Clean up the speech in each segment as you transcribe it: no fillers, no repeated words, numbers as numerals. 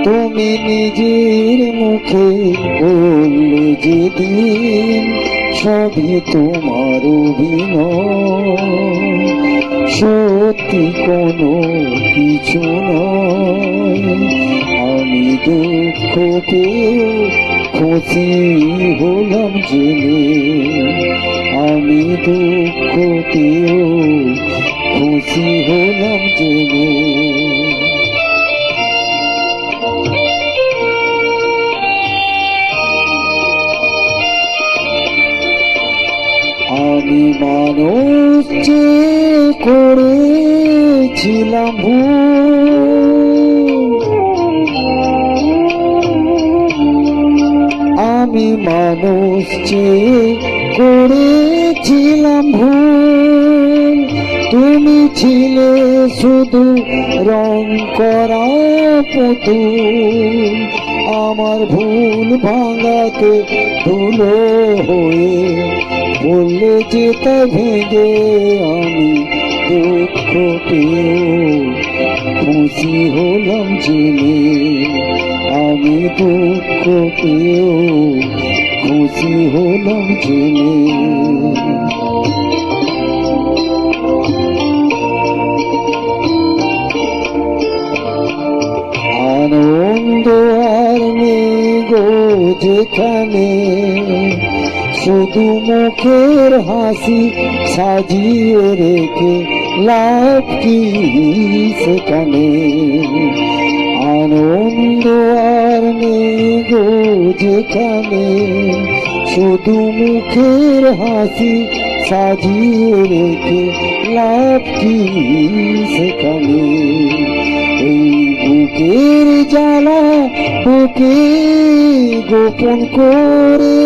তুমি নিজের মুখে বললে যেদিন সবই তোমার অভিনয়, সত্যি কোনো কিছু নয়। আমি দুঃখ পেয়েও খুশি হলাম জেনে, আমি দুঃখ পেয়েও খুশি হলাম জেনে। আমি মানুষ যে করেছিলাম ভুল, আমি মানুষ যে করেছিলাম ভুল। তুমি ছিলে শুধু রং করা পুতুল, আমার ভুল ভাঙাতে ধুলো হয়ে বললে যে তা ভেঙে। আমি দুঃখ পেয়েও খুশি হলাম জেনে, আমি দুঃখ পেয়েও খুশি হলাম জেনে। আনন্দ আর নেই গো যেখানে, শুধু মুখের হাসি সাজিয়ে রেখে লাভ কি সেখানে। আনন্দ আর নেই গো যেখানে, শুধু মুখের হাসি সাজিয়ে রেখে লাভ কি সেখানে। এই বুকের জ্বালা বুকে গোপন করে,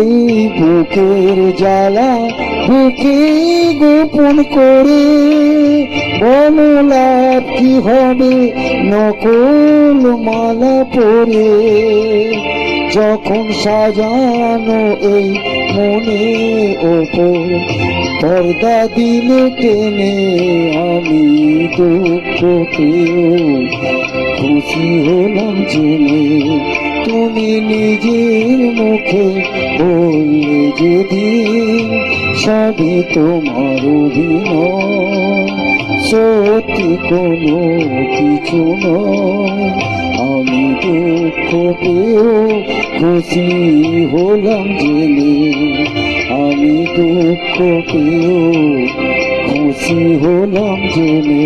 এই বুকের জ্বালা বুকে গোপন করে বলো লাভ কি হবে নকল মালা পরে। যখন সাজানো এই মনে ওপর পর্দা দিলে টেনে, আমি দুঃখ পেয়েও খুশি হলাম জেনে। তুমি নিজের মুখে বললে যেদিন সবই তোমার অভিনয়, সত্যি কোনো কিছু নয়। আমি দুঃখ পেয়েও খুশি হলাম জেনে, আমি দুঃখ পেয়েও খুশি হলাম জেনে।